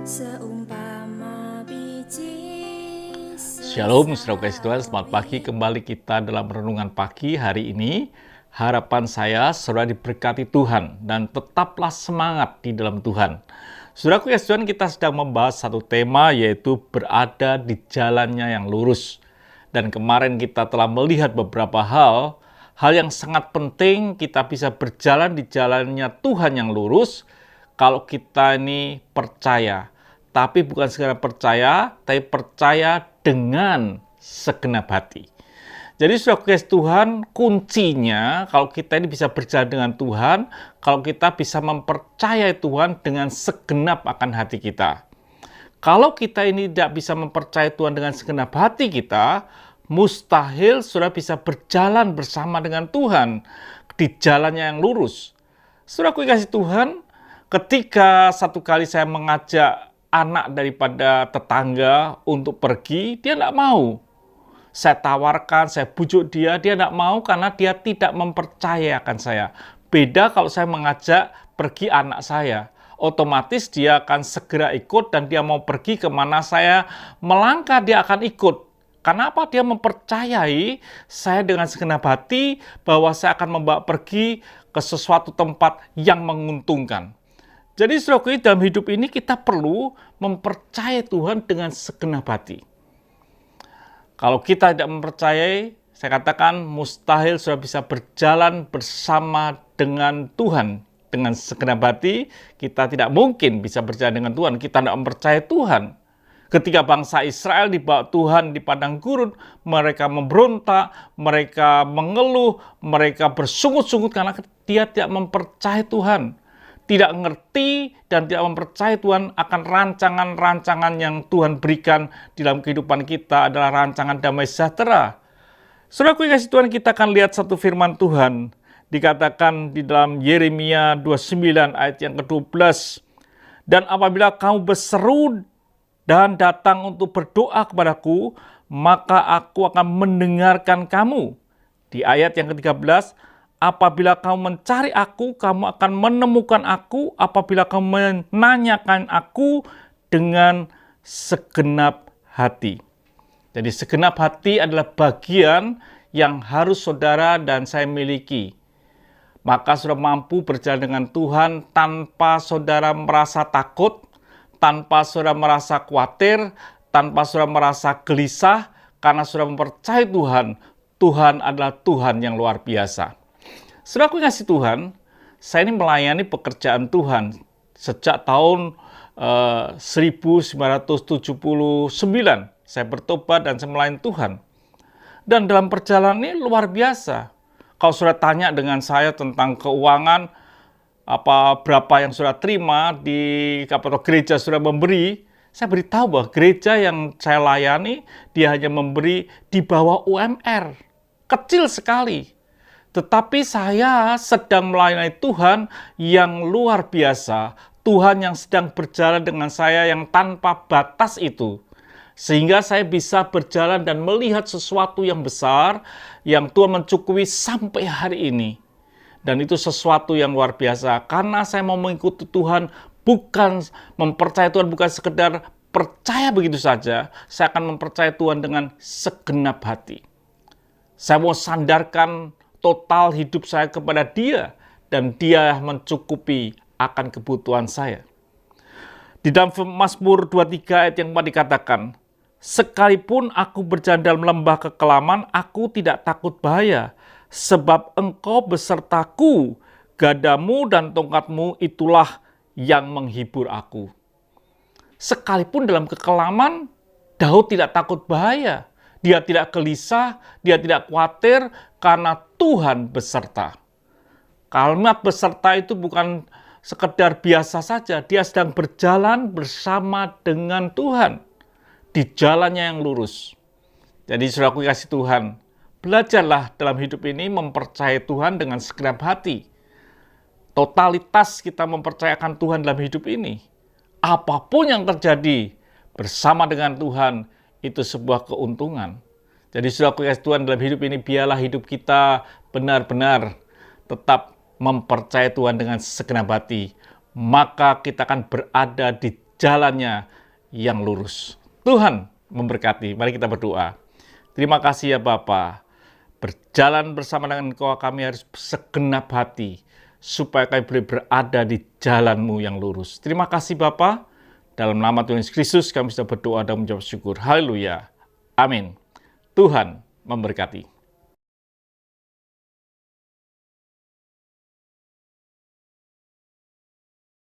Seumpama biji Shalom, saudara kasih Tuhan, selamat pagi. Kembali kita dalam renungan pagi hari ini. Harapan saya, saudara diberkati Tuhan dan tetaplah semangat di dalam Tuhan. Saudara kasih Tuhan, kita sedang membahas satu tema, yaitu berada di jalannya yang lurus. Dan kemarin kita telah melihat beberapa hal yang sangat penting kita bisa berjalan di jalannya Tuhan yang lurus kalau kita ini percaya. Tapi bukan sekedar percaya, tapi percaya dengan segenap hati. Jadi saudara kasih Tuhan, kuncinya kalau kita ini bisa berjalan dengan Tuhan, kalau kita bisa mempercayai Tuhan dengan segenap akan hati kita. Kalau kita ini tidak bisa mempercayai Tuhan dengan segenap hati kita, mustahil saudara bisa berjalan bersama dengan Tuhan di jalannya yang lurus. Saudara kasih Tuhan, ketika satu kali saya mengajak anak daripada tetangga untuk pergi, dia tidak mau. Saya tawarkan, saya bujuk dia tidak mau karena dia tidak mempercayakan saya. Beda kalau saya mengajak pergi anak saya, otomatis dia akan segera ikut dan dia mau pergi kemana saya melangkah, dia akan ikut. Kenapa? Dia mempercayai saya dengan segenap hati bahwa saya akan membawa pergi ke sesuatu tempat yang menguntungkan. Jadi saudaraku, dalam hidup ini kita perlu mempercayai Tuhan dengan segenap hati. Kalau kita tidak mempercayai, saya katakan mustahil saudara bisa berjalan bersama dengan Tuhan. Dengan segenap hati, kita tidak mungkin bisa berjalan dengan Tuhan. Kita tidak mempercayai Tuhan. Ketika bangsa Israel dibawa Tuhan di padang gurun, mereka memberontak, mereka mengeluh, mereka bersungut-sungut karena dia tidak mempercayai Tuhan. Tidak mengerti dan tidak mempercayai Tuhan akan rancangan-rancangan yang Tuhan berikan di dalam kehidupan kita adalah rancangan damai sejahtera. Saudaraku yang kasih Tuhan, kita akan lihat satu firman Tuhan. Dikatakan di dalam Yeremia 29 ayat yang ke-12. Dan apabila kamu berseru dan datang untuk berdoa kepadaku, maka aku akan mendengarkan kamu. Di ayat yang ke-13, apabila kamu mencari aku, kamu akan menemukan aku apabila kamu menanyakan aku dengan segenap hati. Jadi segenap hati adalah bagian yang harus saudara dan saya miliki. Maka saudara mampu berjalan dengan Tuhan tanpa saudara merasa takut, tanpa saudara merasa khawatir, tanpa saudara merasa gelisah, karena saudara mempercayai Tuhan, Tuhan adalah Tuhan yang luar biasa. Saudaraku yang kasih Tuhan, saya ini melayani pekerjaan Tuhan sejak tahun 1979. Saya bertobat dan saya melayani Tuhan. Dan dalam perjalanan ini luar biasa. Kalau saudara tanya dengan saya tentang keuangan, berapa yang saudara terima atau gereja saudara memberi, saya beritahu bahwa gereja yang saya layani, dia hanya memberi di bawah UMR. Kecil sekali. Tetapi saya sedang melayani Tuhan yang luar biasa. Tuhan yang sedang berjalan dengan saya yang tanpa batas itu. Sehingga saya bisa berjalan dan melihat sesuatu yang besar yang Tuhan mencukupi sampai hari ini. Dan itu sesuatu yang luar biasa. Karena saya mau mengikuti Tuhan, bukan mempercayai Tuhan, bukan sekedar percaya begitu saja. Saya akan mempercayai Tuhan dengan segenap hati. Saya mau sandarkan total hidup saya kepada Dia, dan Dia mencukupi akan kebutuhan saya. Di dalam Mazmur 23 ayat yang 4 dikatakan, sekalipun aku berjalan dalam lembah kekelaman, aku tidak takut bahaya, sebab Engkau besertaku, gadamu dan tongkatmu itulah yang menghibur aku. Sekalipun dalam kekelaman, Daud tidak takut bahaya. Dia tidak gelisah, dia tidak khawatir karena Tuhan beserta. Kalimat beserta itu bukan sekedar biasa saja, dia sedang berjalan bersama dengan Tuhan di jalannya yang lurus. Jadi saudaraku kasih Tuhan, belajarlah dalam hidup ini mempercayai Tuhan dengan segenap hati. Totalitas kita mempercayakan Tuhan dalam hidup ini. Apapun yang terjadi bersama dengan Tuhan, itu sebuah keuntungan. Jadi saudaraku kasih Tuhan, dalam hidup ini biarlah hidup kita benar-benar tetap mempercayai Tuhan dengan segenap hati. Maka kita akan berada di jalannya yang lurus. Tuhan memberkati. Mari kita berdoa. Terima kasih ya Bapa. Berjalan bersama dengan Engkau kami harus segenap hati, supaya kami boleh berada di jalan-Mu yang lurus. Terima kasih Bapa. Dalam nama Tuhan Yesus Kristus kami sudah berdoa dan menjawab syukur. Haleluya. Amin. Tuhan memberkati.